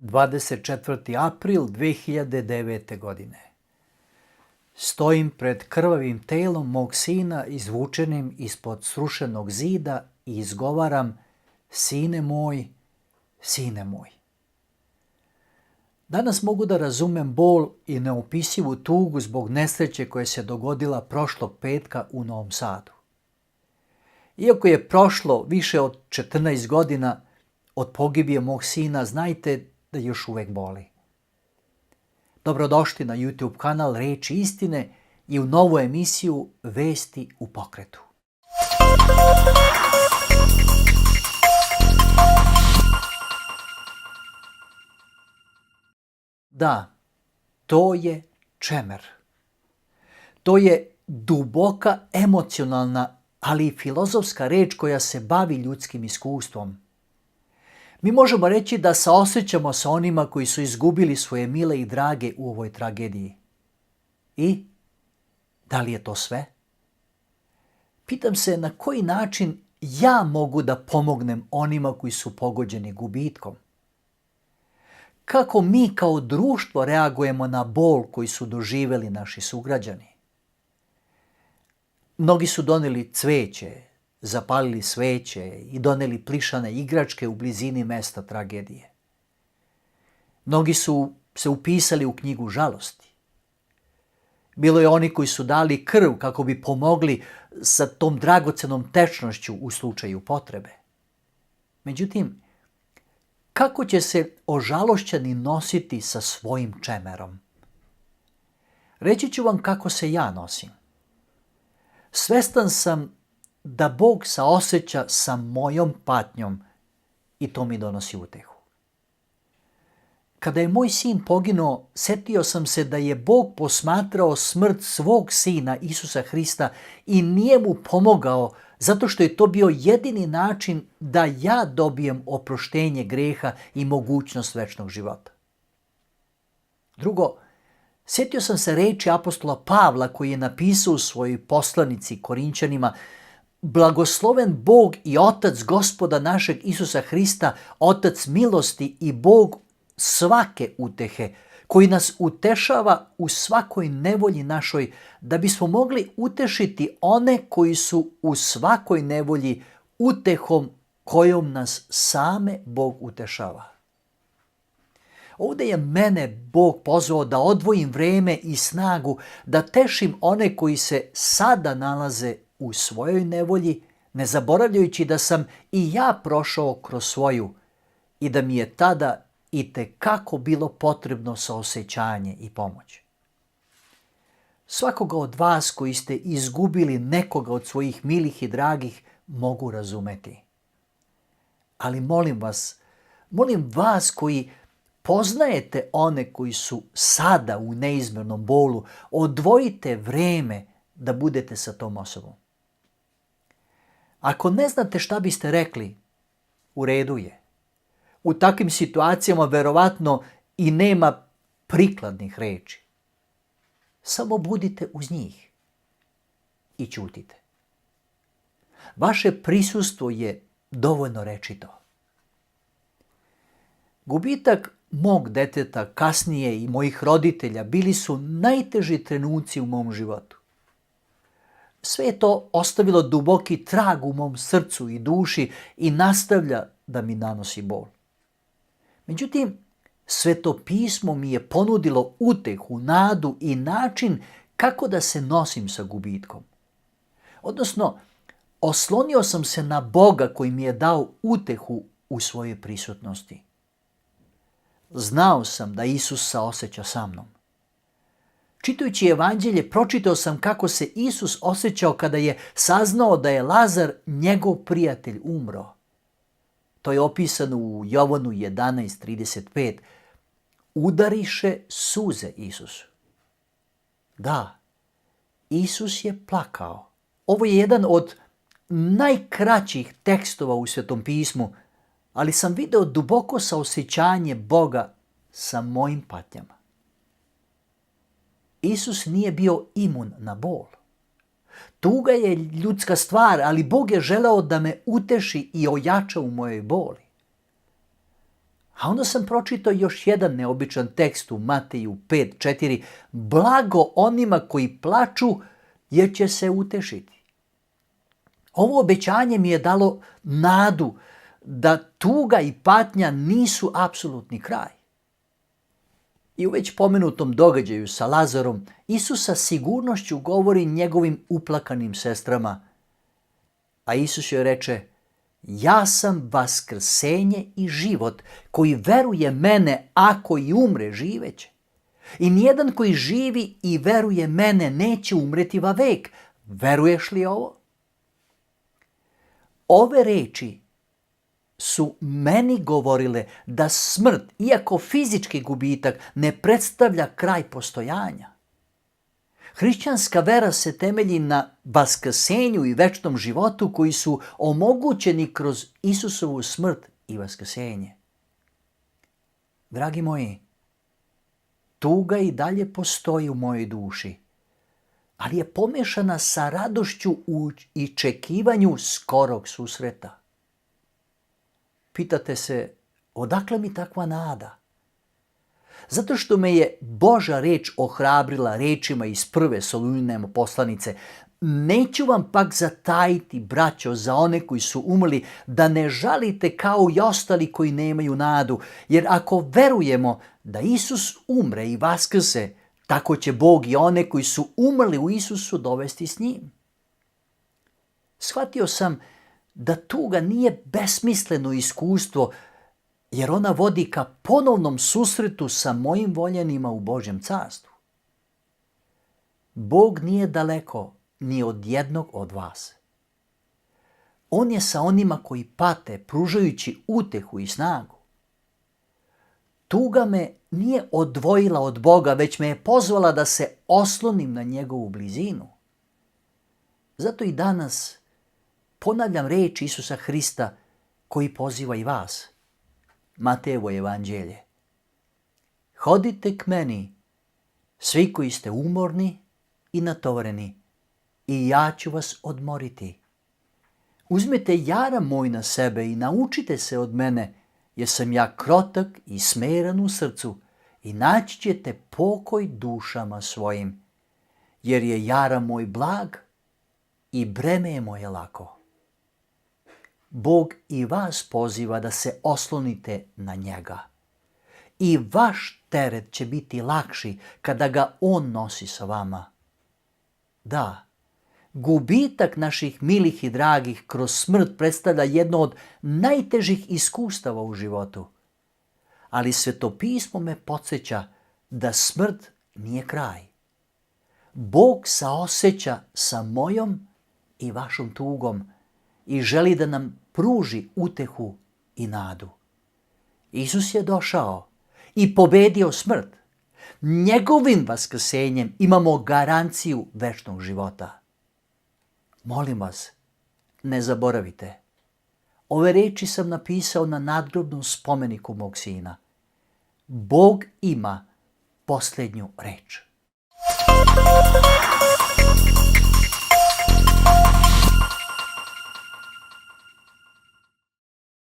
24. april 2009. godine. Stojim pred krvavim telom mog sina izvučenim ispod srušenog zida i izgovaram: Sine moj, sine moj. Danas mogu da razumem bol i neopisivu tugu zbog nesreće koja se dogodila prošlog petka u Novom Sadu. Iako je prošlo više od 14 godina od pogibije mog sina, znajte da još uvek boli. Dobrodošli na YouTube kanal Reči istine i u novu emisiju Vesti u pokretu. Da, to je čemer. To je duboka emocionalna, ali i filozofska reč koja se bavi ljudskim iskustvom. Mi možemo reći da saosećamo sa onima koji su izgubili svoje mile i drage u ovoj tragediji. I da li je to sve? Pitam se na koji način ja mogu da pomognem onima koji su pogođeni gubitkom. Kako mi kao društvo reagujemo na bol koji su doživeli naši sugrađani? Mnogi su doneli cveće, zapalili sveće i doneli plišane igračke u blizini mesta tragedije. Mnogi su se upisali u knjigu žalosti. Bilo je oni koji su dali krv kako bi pomogli sa tom dragocenom tečnošću u slučaju potrebe. Međutim, kako će se ožalošćeni nositi sa svojim čemerom? Reći ću vam kako se ja nosim. Svestan sam da Bog saoseća sa mojom patnjom i to mi donosi utehu. Kada je moj sin poginuo, setio sam se da je Bog posmatrao smrt svog sina Isusa Hrista i nije mu pomogao zato što je to bio jedini način da ja dobijem oproštenje greha i mogućnost večnog života. Drugo, setio sam se reči apostola Pavla koji je napisao u svojoj poslanici Korinćanima: Blagosloven Bog i Otac Gospoda našeg Isusa Hrista, Otac milosti i Bog svake utehe, koji nas utešava u svakoj nevolji našoj, da bismo mogli utešiti one koji su u svakoj nevolji utehom kojom nas same Bog utešava. Ovdje je mene Bog pozvao da odvojim vreme i snagu, da tešim one koji se sada nalaze u svojoj nevolji, ne zaboravljajući da sam i ja prošao kroz svoju i da mi je tada itekako bilo potrebno saosećanje i pomoć. Svakoga od vas koji ste izgubili nekoga od svojih milih i dragih mogu razumeti. Ali molim vas koji poznajete one koji su sada u neizmernom bolu, odvojite vreme da budete sa tom osobom. Ako ne znate šta biste rekli, u redu je. U takvim situacijama verovatno i nema prikladnih reči. Samo budite uz njih i ćutite. Vaše prisustvo je dovoljno rečito. Gubitak mog deteta, kasnije i mojih roditelja, bili su najteži trenuci u mom životu. Sve je to ostavilo duboki trag u mom srcu i duši i nastavlja da mi nanosi bol. Međutim, Sveto pismo mi je ponudilo utehu, nadu i način kako da se nosim sa gubitkom. Odnosno, oslonio sam se na Boga koji mi je dao utehu u svojoj prisutnosti. Znao sam da Isus saoseća sa mnom. Čitajući evanđelje, pročitao sam kako se Isus osjećao kada je saznao da je Lazar, njegov prijatelj, umro. To je opisano u Jovanu 11:35. Udariše suze Isusu. Da, Isus je plakao. Ovo je jedan od najkraćih tekstova u Svetom pismu, ali sam video duboko saosećanje Boga sa mojim patnjama. Isus nije bio imun na bol. Tuga je ljudska stvar, ali Bog je želeo da me uteši i ojača u mojoj boli. A onda sam pročitao još jedan neobičan tekst u Mateju 5:4. Blago onima koji plaču, jer će se utešiti. Ovo obećanje mi je dalo nadu da tuga i patnja nisu apsolutni kraj. I u već pomenutom događaju sa Lazarom, Isus sa sigurnošću govori njegovim uplakanim sestrama. A Isus joj reče, ja sam vaskrsenje i život, koji veruje mene, ako i umre, živeće. I nijedan koji živi i veruje mene neće umreti vavek. Veruješ li ovo? Ove reči su meni govorile da smrt, iako fizički gubitak, ne predstavlja kraj postojanja. Hrišćanska vera se temelji na vaskrsenju i večnom životu koji su omogućeni kroz Isusovu smrt i vaskrsenje. Dragi moji, tuga i dalje postoji u mojoj duši, ali je pomešana sa radošću u iščekivanju skorog susreta. Pitate se, odakle mi takva nada? Zato što me je Božja reč ohrabrila rečima iz prve Solunjine poslanice. Neću vam pak zatajiti, braćo, za one koji su umrli, da ne žalite kao i ostali koji nemaju nadu. Jer ako verujemo da Isus umre i vaskrse, tako će Bog i one koji su umrli u Isusu dovesti s njim. Shvatio sam da tuga nije besmisleno iskustvo, jer ona vodi ka ponovnom susretu sa mojim voljenima u Božjem carstvu. Bog nije daleko ni od jednog od vas. On je sa onima koji pate, pružajući utehu i snagu. Tuga me nije odvojila od Boga, već me je pozvala da se oslonim na njegovu blizinu. Zato i danas ponavljam reči Isusa Hrista koji poziva i vas. Matejevo evanđelje. Hodite k meni, svi koji ste umorni i natovareni, i ja ću vas odmoriti. Uzmete jaram moj na sebe i naučite se od mene, jer sam ja krotak i smeran u srcu, i naći ćete pokoj dušama svojim, jer je jaram moj blag i breme je moje lako. Bog i vas poziva da se oslonite na njega. I vaš teret će biti lakši kada ga on nosi sa vama. Da, gubitak naših milih i dragih kroz smrt predstavlja jedno od najtežih iskustava u životu. Ali Sveto pismo me podsjeća da smrt nije kraj. Bog saoseća sa mojom i vašom tugom i želi da nam pruži utehu i nadu. Isus je došao i pobedio smrt. Njegovim vaskrsenjem imamo garanciju večnog života. Molim vas, ne zaboravite. Ove reči sam napisao na nadgrobnom spomeniku mog sina. Bog ima posljednju reč.